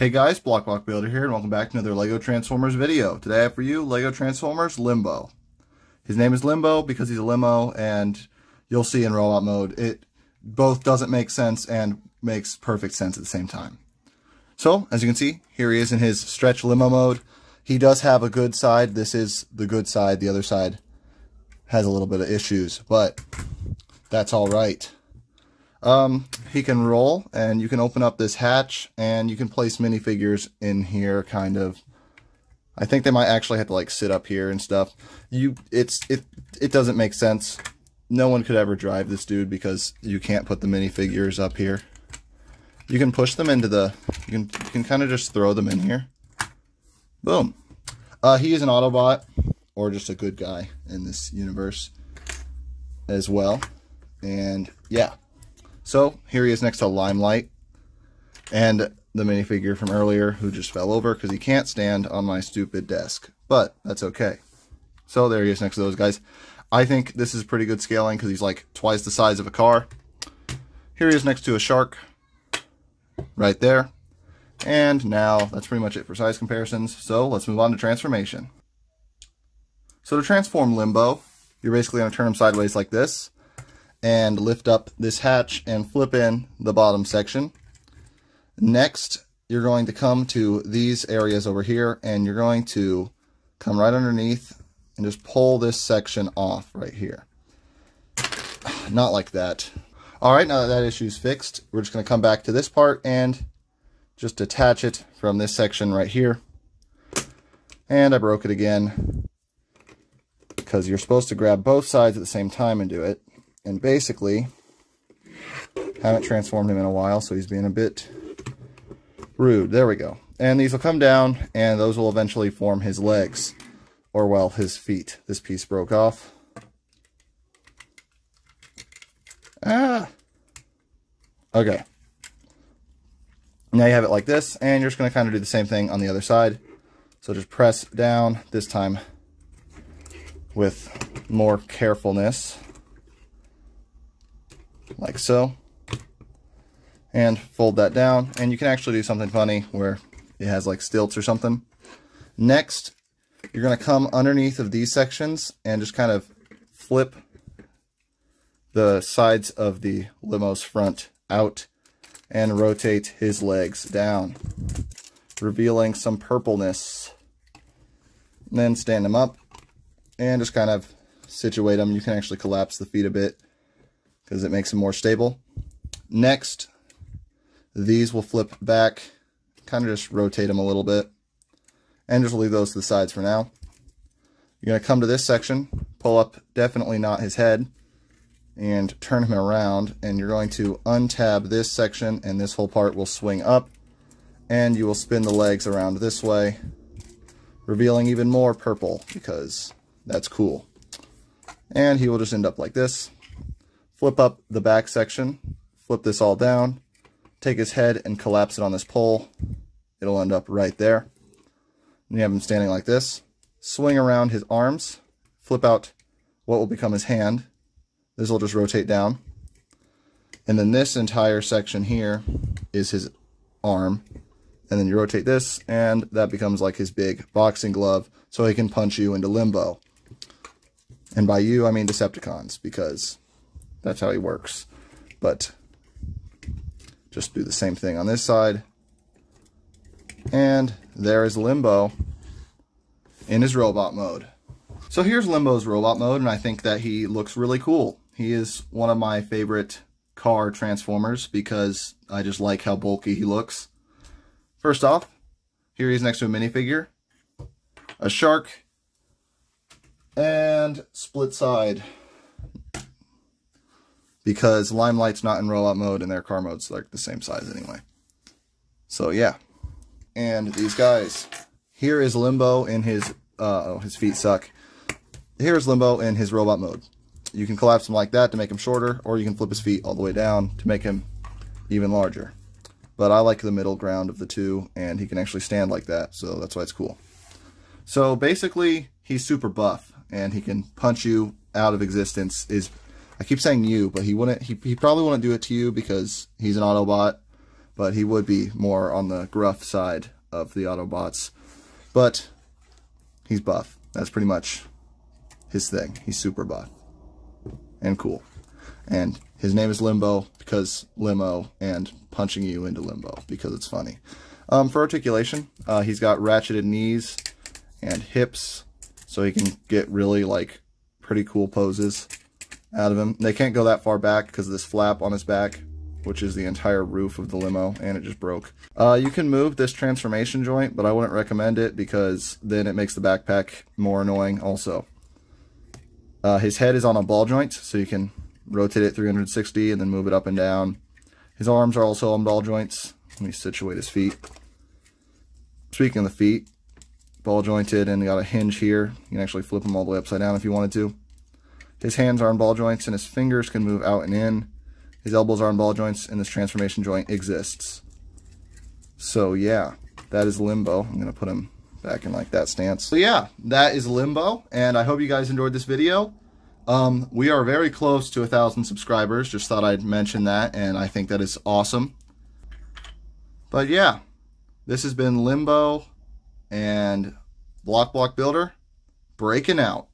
Hey guys, Block Builder here, and welcome back to another LEGO Transformers video. Today I have for you LEGO Transformers Limbo. His name is Limbo because he's a limo, and you'll see in robot mode, it both doesn't make sense and makes perfect sense at the same time. So, as you can see, here he is in his stretch limo mode. He does have a good side. This is the good side. The other side has a little bit of issues, but that's alright. He can roll, and you can open up this hatch, and you can place minifigures in here, kind of. I think they might actually have to, like, sit up here and stuff. It doesn't make sense. No one could ever drive this dude because you can't put the minifigures up here. You can push them into the... You can kind of just throw them in here. Boom. He is an Autobot, or just a good guy in this universe as well. And, yeah. So, here he is next to Limelight, and the minifigure from earlier who just fell over because he can't stand on my stupid desk. But, that's okay. So, there he is next to those guys. I think this is pretty good scaling because he's like twice the size of a car. Here he is next to a shark, right there. And now, that's pretty much it for size comparisons. So, let's move on to transformation. So, to transform Limbo, you're basically going to turn him sideways like this, and lift up this hatch and flip in the bottom section. Next, you're going to come to these areas over here, and you're going to come right underneath and just pull this section off right here. Not like that. Alright, now that that issue's fixed, we're just going to come back to this part and just detach it from this section right here. And I broke it again, because you're supposed to grab both sides at the same time and do it. And basically, haven't transformed him in a while, so he's being a bit rude. There we go. And these will come down, and those will eventually form his legs. Or, well, his feet. This piece broke off. Ah! Okay. Now you have it like this, and you're just going to kind of do the same thing on the other side. So just press down, this time with more carefulness. Like so, and fold that down, and you can actually do something funny where it has like stilts or something. Next, you're going to come underneath of these sections and just kind of flip the sides of the limo's front out and rotate his legs down, revealing some purpleness. And then stand him up and just kind of situate him. You can actually collapse the feet a bit, because it makes them more stable. Next, these will flip back, kind of just rotate them a little bit, and just leave those to the sides for now. You're going to come to this section, pull up, definitely not his head, and turn him around, and you're going to untab this section, and this whole part will swing up, and you will spin the legs around this way, revealing even more purple, because that's cool. And he will just end up like this. Flip up the back section, flip this all down, take his head and collapse it on this pole. It'll end up right there. And you have him standing like this. Swing around his arms, flip out what will become his hand. This will just rotate down. And then this entire section here is his arm. And then you rotate this, and that becomes like his big boxing glove, so he can punch you into Limbo. And by you, I mean Decepticons, because that's how he works. But just do the same thing on this side. And there is Limbo in his robot mode. So here's Limbo's robot mode, and I think that he looks really cool. He is one of my favorite car Transformers because I just like how bulky he looks. First off, here he is next to a minifigure, a shark, and split side. Because Limelight's not in robot mode and their car mode's like the same size anyway. So yeah. And these guys. Here is Limbo in his, his feet suck. Here's Limbo in his robot mode. You can collapse him like that to make him shorter, or you can flip his feet all the way down to make him even larger. But I like the middle ground of the two, and he can actually stand like that, so that's why it's cool. So basically, he's super buff, and he can punch you out of existence. I keep saying you, but he probably wouldn't do it to you because he's an Autobot, but he would be more on the gruff side of the Autobots. But he's buff. That's pretty much his thing. He's super buff and cool. And his name is Limbo because limo, and punching you into limbo because it's funny. For articulation, he's got ratcheted knees and hips, so he can get really like pretty cool poses out of him. They can't go that far back because of this flap on his back, which is the entire roof of the limo, and it just broke. You can move this transformation joint, but I wouldn't recommend it because then it makes the backpack more annoying also. His head is on a ball joint, so you can rotate it 360 and then move it up and down. His arms are also on ball joints. Let me situate his feet. Speaking of the feet, ball jointed, and they got a hinge here. You can actually flip them all the way upside down if you wanted to. His hands are on ball joints, and his fingers can move out and in. His elbows are on ball joints, and this transformation joint exists. So yeah, that is Limbo. I'm going to put him back in like that stance. So yeah, that is Limbo, and I hope you guys enjoyed this video. We are very close to 1,000 subscribers. Just thought I'd mention that, and I think that is awesome. But yeah, this has been Limbo and Block Builder breaking out.